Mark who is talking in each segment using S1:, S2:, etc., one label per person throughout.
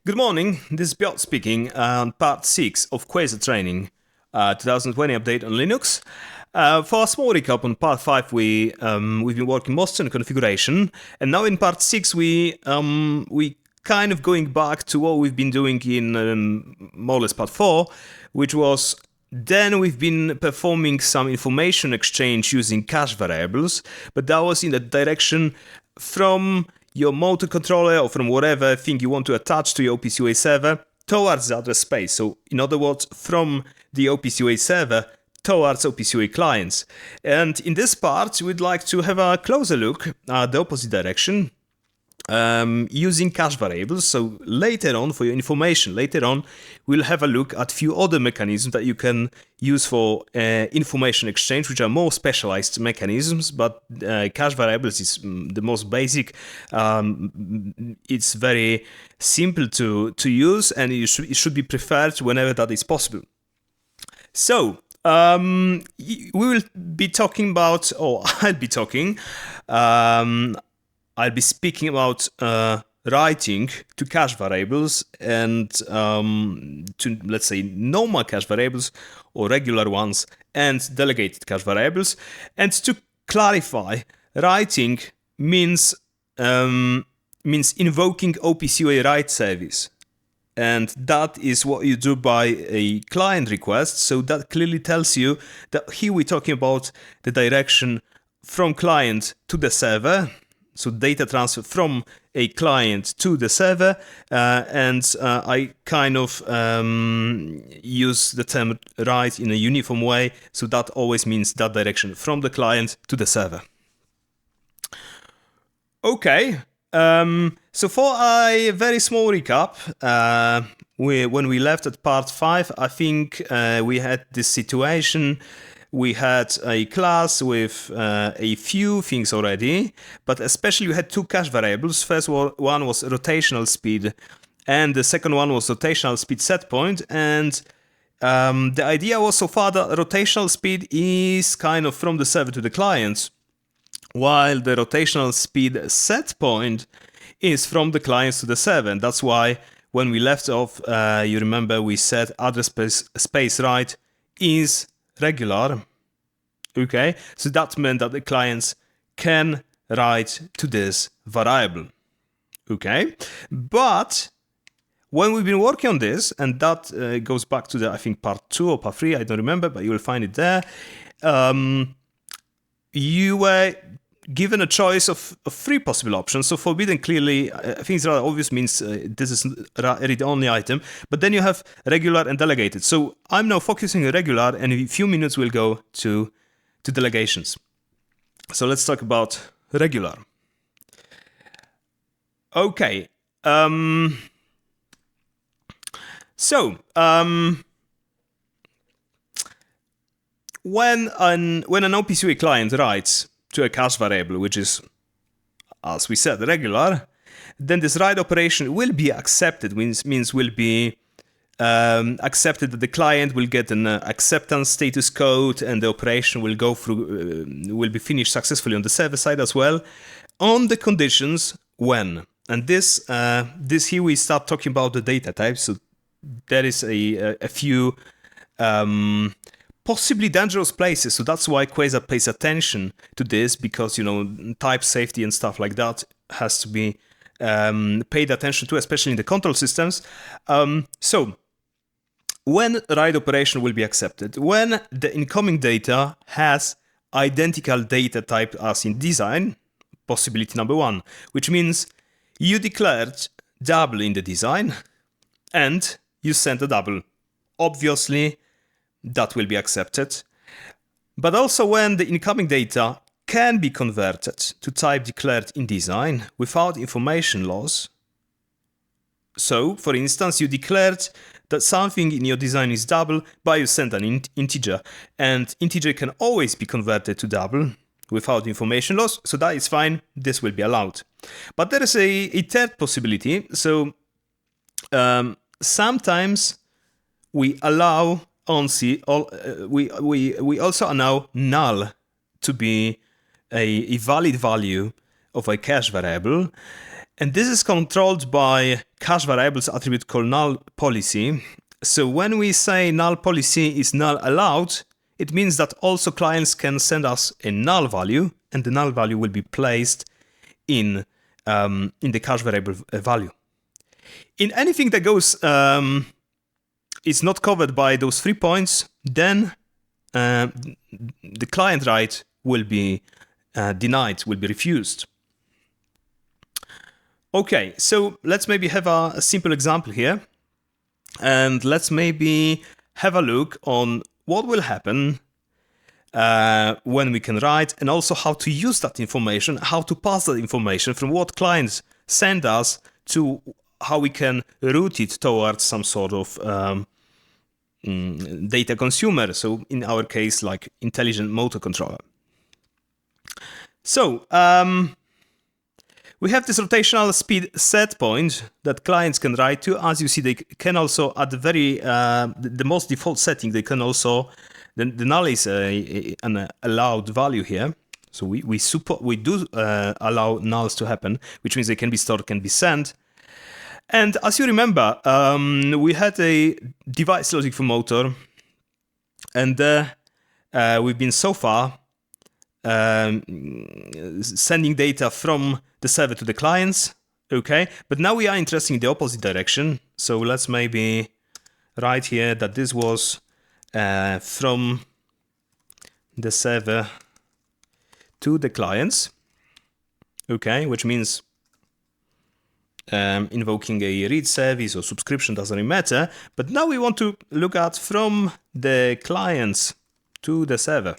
S1: Good morning, this is Piotr speaking on part 6 of Quasar Training, 2020 update on Linux. For a small recap, on part 5 we've been working mostly on configuration, and now in part 6 we kind of going back to what we've been doing in more or less part 4, which was then we've been performing some information exchange using cache variables, but that was in the direction from your motor controller or from whatever thing you want to attach to your OPC-UA server towards the address space. So in other words, from the OPC-UA server towards OPC-UA clients. And in this part, we'd like to have a closer look at the opposite direction using cache variables. So later on, for your information, later on, we'll have a look at few other mechanisms that you can use for information exchange, which are more specialized mechanisms, but cache variables is the most basic. It's very simple to use, and it should be preferred whenever that is possible. So we will be talking about, or I'll be speaking about writing to cache variables and to, let's say, normal cache variables or regular ones and delegated cache variables. And to clarify, writing means invoking OPC-UA write service. And that is what you do by a client request. So that clearly tells you that here we're talking about the direction from client to the server. So data transfer from a client to the server, and I kind of use the term write in a uniform way, so that always means that direction from the client to the server. Okay, so for a very small recap, when we left at part 5, I think we had this situation. We had a class with a few things already, but especially we had two cache variables. First one was rotational speed, and the second one was rotational speed set point. And the idea was so far that rotational speed is kind of from the server to the client, while the rotational speed set point is from the clients to the server. And that's why when we left off, you remember we said address space write is regular. Okay, so that meant that the clients can write to this variable. Okay, but when we've been working on this, and that goes back to the, I think, part 2 or part 3, I don't remember, but you will find it there. You were given a choice of 3 possible options. So forbidden clearly, I think it's rather obvious, means this is a read-only item, but then you have regular and delegated. So I'm now focusing on regular, and in a few minutes we'll go to delegations. So let's talk about regular. Okay. When an OPC-UA client writes to a cache variable, which is, as we said, regular, then this write operation will be accepted, means will be accepted that the client will get an acceptance status code, and the operation will go through, will be finished successfully on the server side as well, on the conditions when. And this here we start talking about the data types. So there is a few possibly dangerous places. So that's why Quasar pays attention to this, because, you know, type safety and stuff like that has to be paid attention to, especially in the control systems. So when write operation will be accepted? When the incoming data has identical data type as in design, possibility number 1, which means you declared double in the design and you sent a double. Obviously, that will be accepted. But also when the incoming data can be converted to type declared in design without information loss. So, for instance, you declared that something in your design is double, but you sent an integer, and integer can always be converted to double without information loss, so that is fine, this will be allowed. But there is a third possibility. So sometimes we allow we also allow null to be a valid value of a cache variable, And this is controlled by cache variables attribute called null policy. So when we say null policy is null allowed, it means that also clients can send us a null value, and the null value will be placed in the cache variable value. In anything that goes is not covered by those 3 points, then the client write will be denied, will be refused. Okay, so let's maybe have a simple example here, and let's maybe have a look on what will happen when we can write, and also how to use that information, how to pass that information from what clients send us to how we can route it towards some sort of data consumer. So in our case, like intelligent motor controller. So we have this rotational speed set point that clients can write to. As you see, they can also, at the very the most default setting, they can also, the null is an allowed value here. So we do allow nulls to happen, which means they can be stored, can be sent. And as you remember, we had a device logic for motor, and we've been so far sending data from the server to the clients, okay? But now we are interested in the opposite direction. So let's maybe write here that this was from the server to the clients, okay? Which means invoking a read service or subscription, doesn't really matter. But now we want to look at from the clients to the server.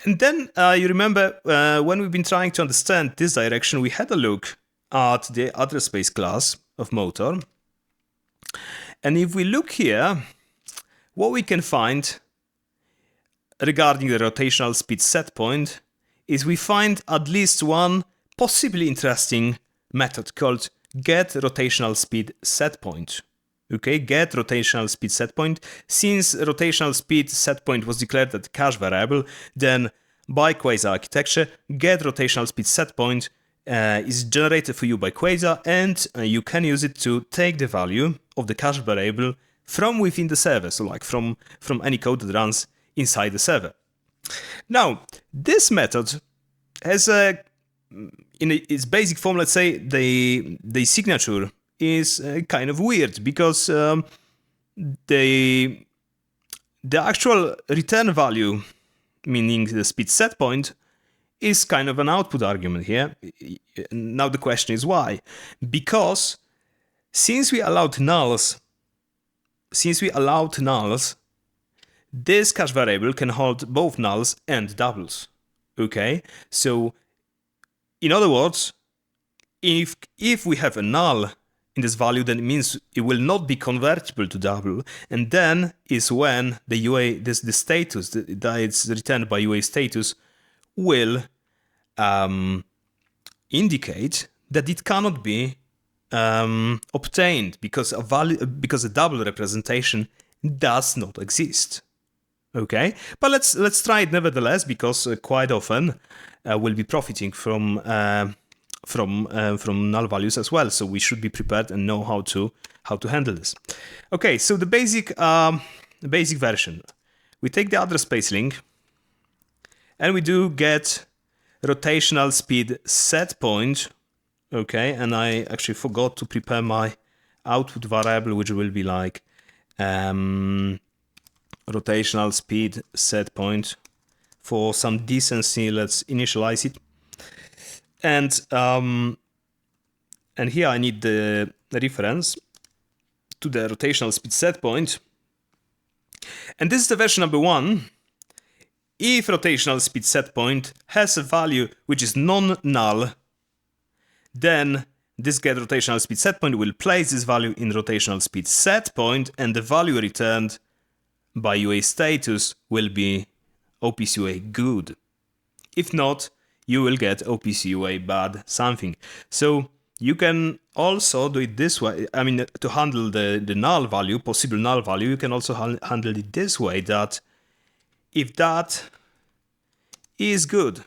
S1: And then you remember when we've been trying to understand this direction, we had a look at the address space class of motor. And if we look here, what we can find regarding the rotational speed set point is we find at least one possibly interesting method called get rotational speed set point. Okay, get rotational speed set point. Since rotational speed set point was declared as a cache variable, then by Quasar architecture, get rotational speed set point is generated for you by Quasar, and you can use it to take the value of the cache variable from within the server, so like from any code that runs inside the server. Now, this method has in its basic form, let's say the signature is kind of weird, because the actual return value, meaning the speed set point, is kind of an output argument here. Now the question is why? Because since we allowed nulls, this cache variable can hold both nulls and doubles. Okay, so in other words, if we have a null in this value, then it means it will not be convertible to double, and then is when the UA, the status that it's returned by UA status will indicate that it cannot be obtained because a double representation does not exist. Okay, but let's try it nevertheless, because quite often we'll be profiting from null values as well. So we should be prepared and know how to handle this. Okay, so the basic version, we take the address space link, and we do get rotational speed set point. Okay, and I actually forgot to prepare my output variable, which will be like rotational speed set point. For some decency, let's initialize it. And here I need the reference to the rotational speed set point. And this is the version number 1. If rotational speed set point has a value which is non-null, then this get rotational speed set point will place this value in rotational speed set point, and the value returned by UA status will be OPC-UA good. If not, you will get OPC-UA bad something. So you can also do it this way. I mean, to handle the null value, possible null value, you can also handle it this way, that if that is good,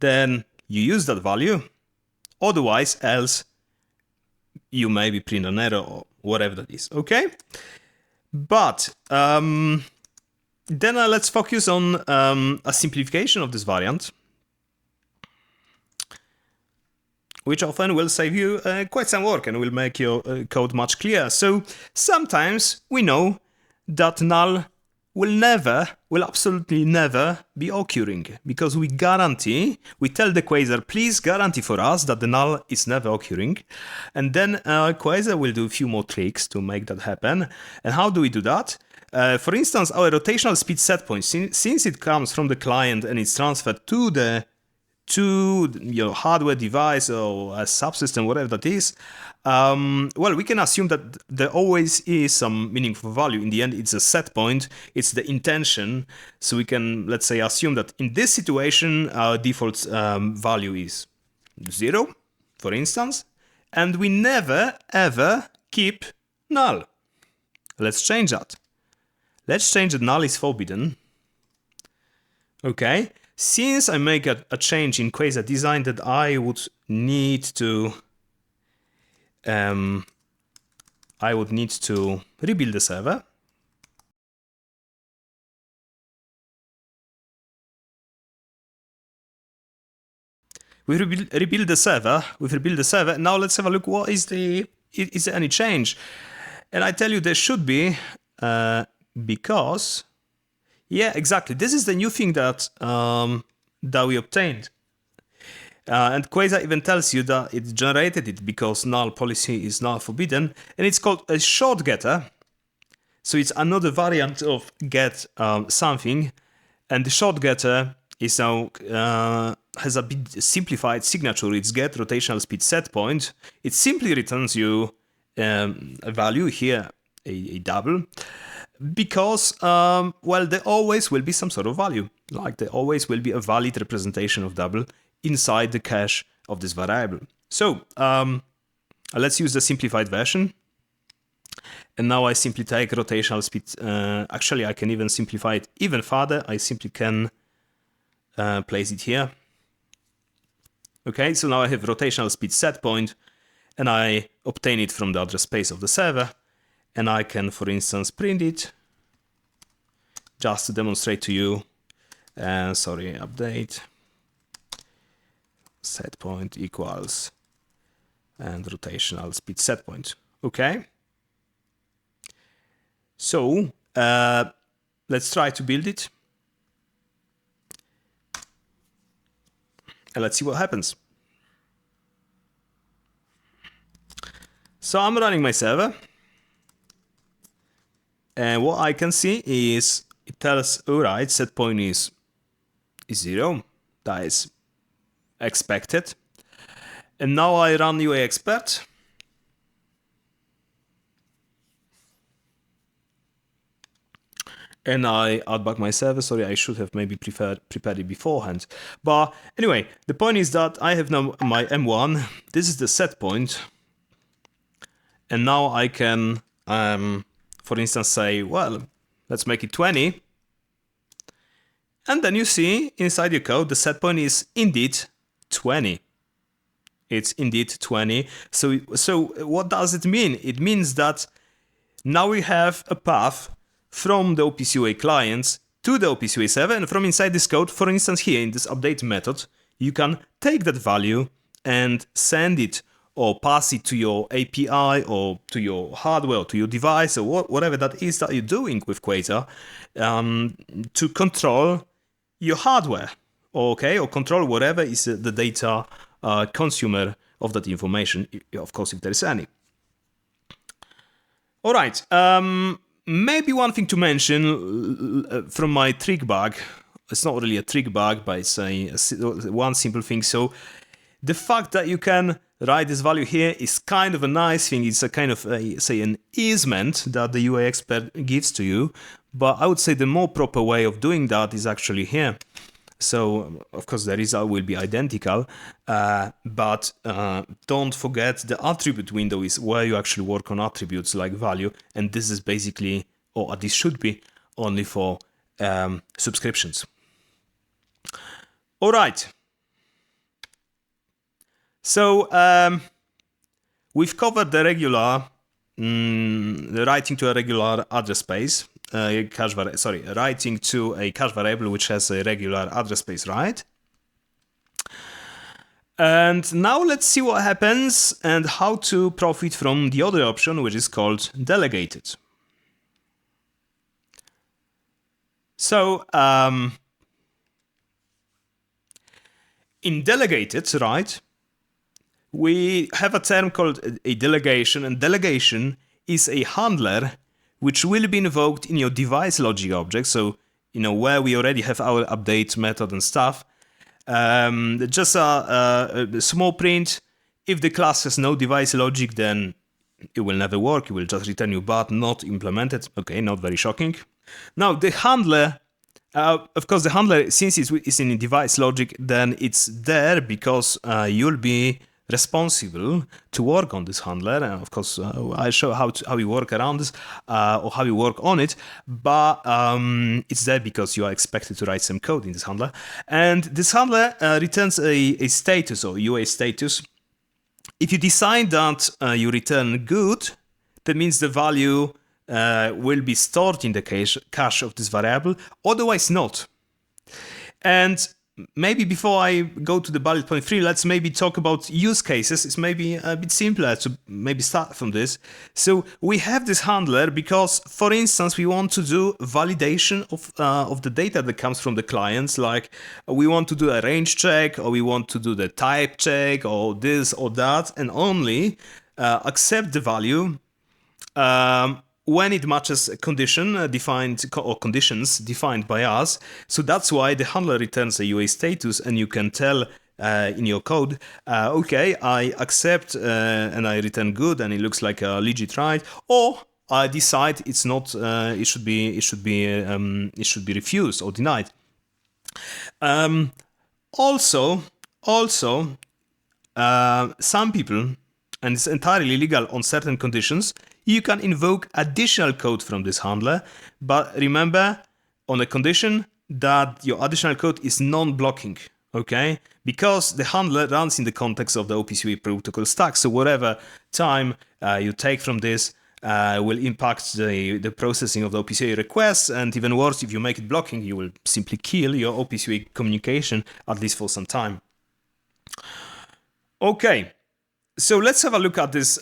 S1: then you use that value. Otherwise, else you maybe print an error or whatever that is, okay? But then let's focus on a simplification of this variant, which often will save you quite some work and will make your code much clearer. So sometimes we know that null will absolutely never be occurring, because we tell the Quasar, please guarantee for us that the null is never occurring. And then Quasar will do a few more tricks to make that happen. And how do we do that? For instance, our rotational speed set point, since it comes from the client and it's transferred to your hardware device or a subsystem, whatever that is, well, we can assume that there always is some meaningful value. In the end, it's a set point, it's the intention. So we can, let's say, assume that in this situation, our default value is 0, for instance, and we never, ever keep null. Let's change that. Let's change that null is forbidden. Okay. Since I make a change in Quasar design that I would need to rebuild the server. We've rebuilt the server. Now let's have a look. What is there any change? And I tell you there should be, because, yeah, exactly. This is the new thing that we obtained. And Quasar even tells you that it generated it because null policy is null forbidden, and it's called a short getter. So it's another variant of get something, and the short getter is now has a bit simplified signature. It's get rotational speed set point. It simply returns you a value here, a double, because well, there always will be some sort of value. Like there always will be a valid representation of double inside the cache of this variable. So let's use the simplified version. And now I simply take rotational speed. Actually, I can even simplify it even further. I simply can place it here. Okay, so now I have rotational speed set point, and I obtain it from the address space of the server. And I can, for instance, print it just to demonstrate to you. Sorry, update. Set point equals and rotational speed set point. Okay. So let's try to build it. And let's see what happens. So I'm running my server. And what I can see is it tells, all right, set point is 0. That is expected. And now I run UA expert. And I add back my server. Sorry, I should have maybe prepared it beforehand. But anyway, the point is that I have now my M1. This is the set point. And now I can, for instance, say, well, let's make it 20. And then you see inside your code, the set point is indeed 20. It's indeed 20. So what does it mean? It means that now we have a path from the OPC-UA clients to the OPC-UA server, and from inside this code, for instance, here in this update method, you can take that value and send it or pass it to your API or to your hardware or to your device or whatever that is that you're doing with Quasar to control your hardware, okay, or control whatever is the data consumer of that information, of course, if there is any. All right. Maybe one thing to mention from my trick bag, it's not really a trick bag, but it's one simple thing. So the fact that you can write this value here is kind of a nice thing. It's a kind of, say, an easement that the UA expert gives to you. But I would say the more proper way of doing that is actually here. So, of course, the result will be identical, but don't forget the attribute window is where you actually work on attributes like value, and this is basically, or this should be, only for subscriptions. All right. So we've covered the regular, the writing to a regular address space, writing to a cache variable which has a regular address space, right? And now let's see what happens and how to profit from the other option, which is called delegated. So in delegated, right, we have a term called a delegation, and delegation is a handler which will be invoked in your device logic object. So, where we already have our update method and stuff. Just a small print. If the class has no device logic, then it will never work. It will just return you but not implemented. Okay, not very shocking. Now the handler, of course, the handler, since it's in device logic, then it's there because you'll be responsible to work on this handler. And of course, I'll show how you work around this or how you work on it. But it's there because you are expected to write some code in this handler. And this handler returns a status or UA status. If you decide that you return good, that means the value will be stored in the cache of this variable, otherwise not. And maybe before I go to the bullet point 3, let's maybe talk about use cases. It's maybe a bit simpler to maybe start from this. So we have this handler because, for instance, we want to do validation of the data that comes from the clients. Like we want to do a range check, or we want to do the type check, or this or that, and only accept the value when it matches a condition defined or conditions defined by us. So that's why the handler returns a UA status, and you can tell in your code, okay, I accept and I return good, and it looks like a legit write, or I decide it's not. It should be refused or denied. Also, some people, and it's entirely legal on certain conditions, you can invoke additional code from this handler, but remember, on the condition that your additional code is non-blocking, okay? Because the handler runs in the context of the OPC-UA protocol stack, so whatever time you take from this will impact the processing of the OPC-UA requests, and even worse, if you make it blocking, you will simply kill your OPC-UA communication, at least for some time. Okay, so let's have a look at this.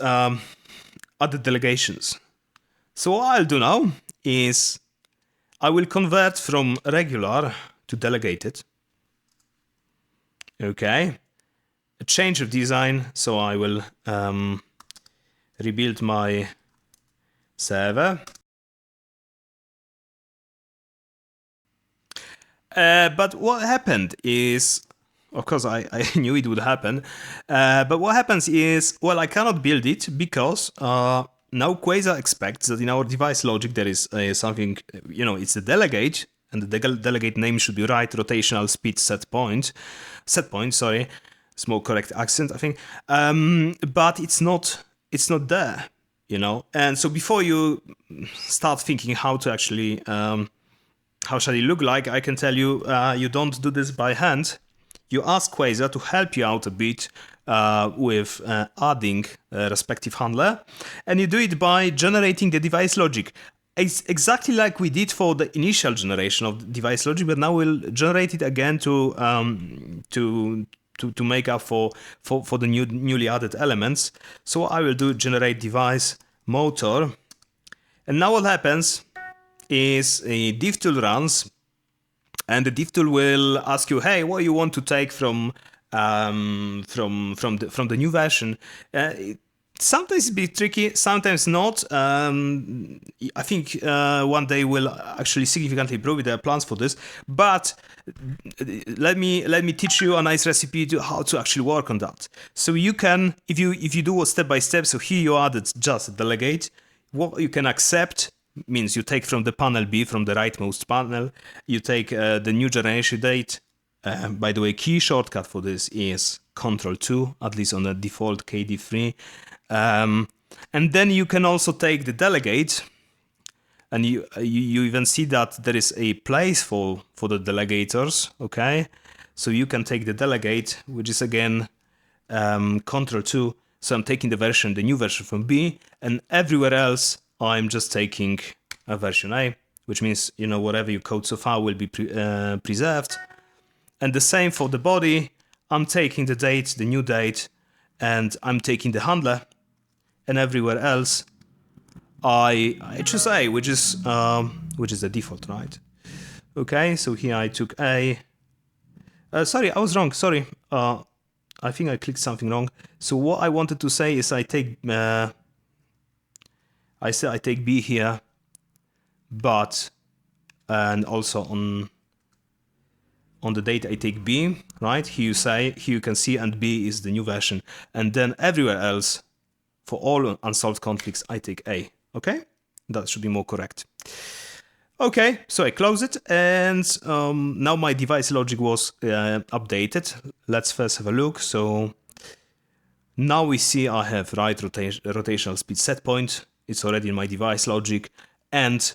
S1: At the delegations. So what I'll do now is I will convert from regular to delegated. Okay. A change of design. So I will rebuild my server. But what happened is, of course, I knew it would happen. But what happens is, well, I cannot build it because now Quasar expects that in our device logic there is something, it's a delegate, and the delegate name should be right rotational speed set point, small correct accent, I think. But it's not there, And so before you start thinking how to actually, how shall it look like, I can tell you, you don't do this by hand. You ask Quasar to help you out a bit with adding a respective handler, and you do it by generating the device logic. It's exactly like we did for the initial generation of the device logic, but now we'll generate it again to make up for the newly added elements. So what I will do, generate device motor, and now what happens is a div tool runs. And the div tool will ask you, hey, what you want to take from the new version? Sometimes it's a bit tricky, sometimes not. I think one day we'll actually significantly improve it. There are plans for this. But let me teach you a nice recipe to how to actually work on that. So you can, if you do a step by step. So here you added just a delegate. What you can accept means you take from the panel B, from the rightmost panel, you take the new generation date. By the way, key shortcut for this is Ctrl+2, at least on the default KD3. And then you can also take the delegate, and you even see that there is a place for the delegators, okay? So you can take the delegate, which is again Control 2. So I'm taking the new version from B, and everywhere else I'm just taking a version A, which means, you know, whatever you code so far will be preserved. And the same for the body. I'm taking the date, the new date, and I'm taking the handler, and everywhere else I choose A, which is the default, right? Okay, so here I took A. Sorry, I was wrong. Sorry, I think I clicked something wrong. So what I wanted to say is I take I take B here, but and also on the date I take B, right? Here you can see, and B is the new version, and then everywhere else for all unsolved conflicts I take A. Okay, that should be more correct. Okay, so I close it, and now my device logic was updated. Let's first have a look. So now we see I have right rotational speed set point. It's already in my device logic, and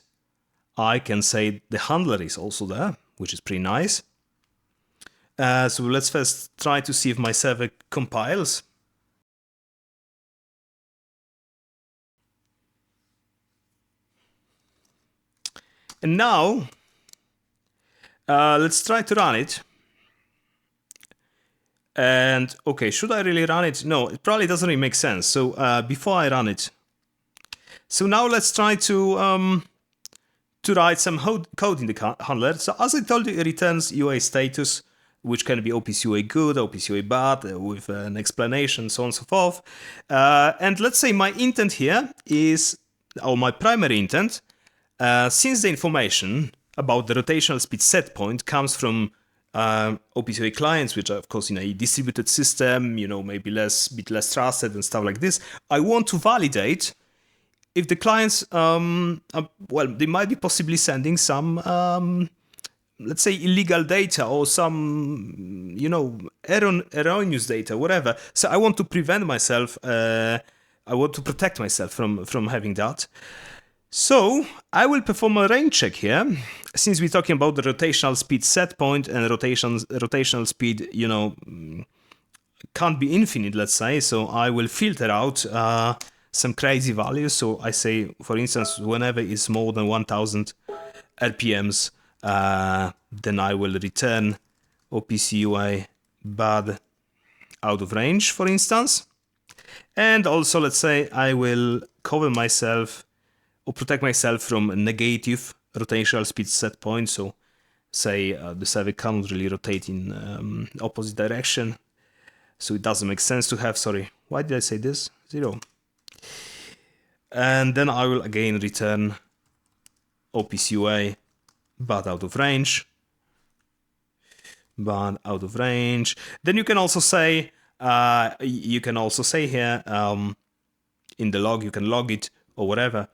S1: I can say the handler is also there, which is pretty nice. So let's first try to see if my server compiles. And now, let's try to run it. And okay, should I really run it? No, it probably doesn't really make sense. So before I run it, so now let's try to write some code in the handler. So as I told you, it returns UA status, which can be OPC-UA good, OPC-UA bad, with an explanation, so on and so forth. And let's say my intent here is, or my primary intent, since the information about the rotational speed set point comes from OPC-UA clients, which are of course in a distributed system, you know, maybe bit less trusted and stuff like this, I want to validate if the clients, well, they might be possibly sending some, let's say, illegal data or some, you know, erroneous data, whatever. So I want to prevent myself, I want to protect myself from having that. So I will perform a range check here, since we're talking about the rotational speed set point, and rotational speed, you know, can't be infinite, let's say. So I will filter out some crazy values. So I say, for instance, whenever it's more than 1000 RPMs, then I will return OPC-UA bad out of range, for instance. And also, let's say I will cover myself or protect myself from a negative rotational speed set point. So say the server cannot really rotate in opposite direction. So it doesn't make sense to have, sorry, why did I say this? 0. And then I will again return OPC-UA bad out of range. Bad out of range. Then you can also say here in the log, you can log it or whatever,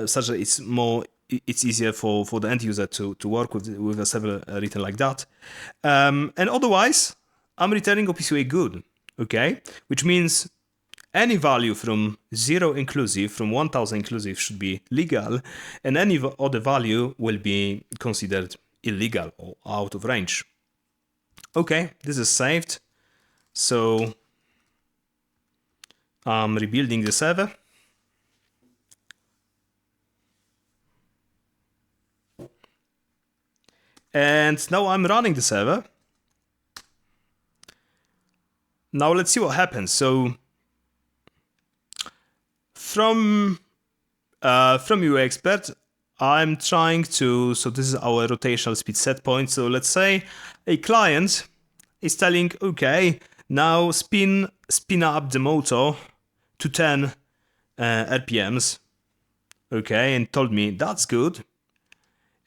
S1: such that it's easier for the end user to work with a server written like that. And otherwise, I'm returning OPC-UA good, okay? Which means any value from 0 inclusive, from 1000 inclusive should be legal, and any other value will be considered illegal or out of range. Okay, this is saved. So I'm rebuilding the server. And now I'm running the server. Now let's see what happens. So from UA Expert, I'm trying to, so this is our rotational speed set point. So let's say a client is telling, okay, now spin up the motor to 10 RPMs. Okay, and told me that's good.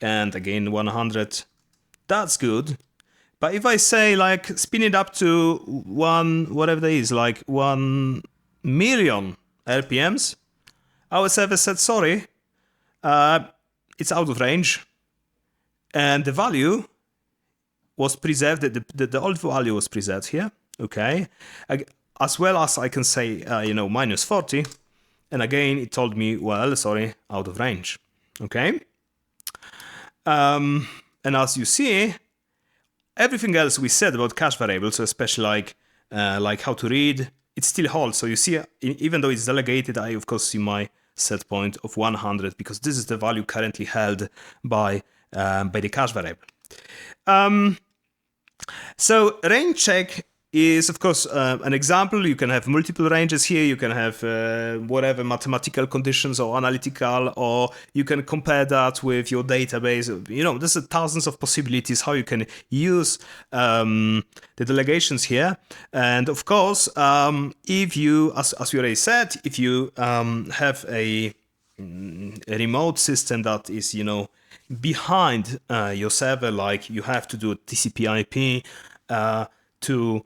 S1: And again, 100, that's good. But if I say like spin it up to whatever it is, like 1 million RPMs, our server said, sorry, it's out of range. And the value was preserved, the old value was preserved here, okay? As well as I can say, minus 40. And again, it told me, well, sorry, out of range, okay? And as you see, everything else we said about cache variables, so especially like like how to read, it still holds. So you see, even though it's delegated, I of course see my set point of 100 because this is the value currently held by the cache variable. So range check is of course an example. You can have multiple ranges here. You can have whatever mathematical conditions or analytical, or you can compare that with your database. You know, there's thousands of possibilities how you can use the delegations here. And of course, if you, as we already said, if you have a remote system that is, you know, behind your server, like you have to do a TCP/IP to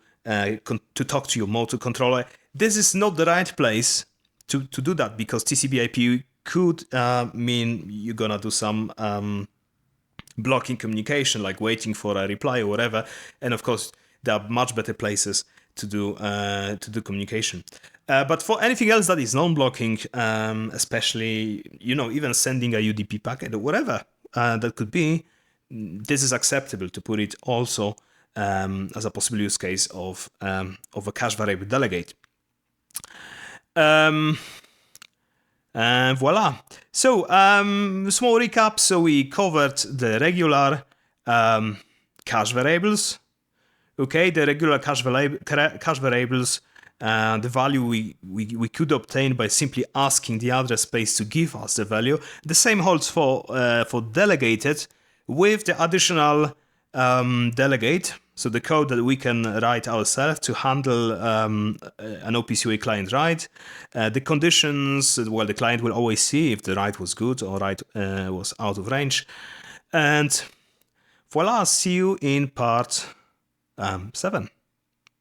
S1: talk to your motor controller. This is not the right place to do that, because TCP/IP could mean you're gonna do some blocking communication, like waiting for a reply or whatever. And of course, there are much better places to do communication. But for anything else that is non-blocking, especially, you know, even sending a UDP packet or whatever that could be, this is acceptable to put it also as a possible use case of a cache variable delegate. And voila. So small recap. So we covered the regular cache variables. Okay, the regular cache variables, the value we could obtain by simply asking the address space to give us the value. The same holds for delegated, with the additional delegate. So the code that we can write ourselves to handle an OPC-UA client write. The conditions, well, the client will always see if the write was good or write was out of range. And voila, see you in part 7.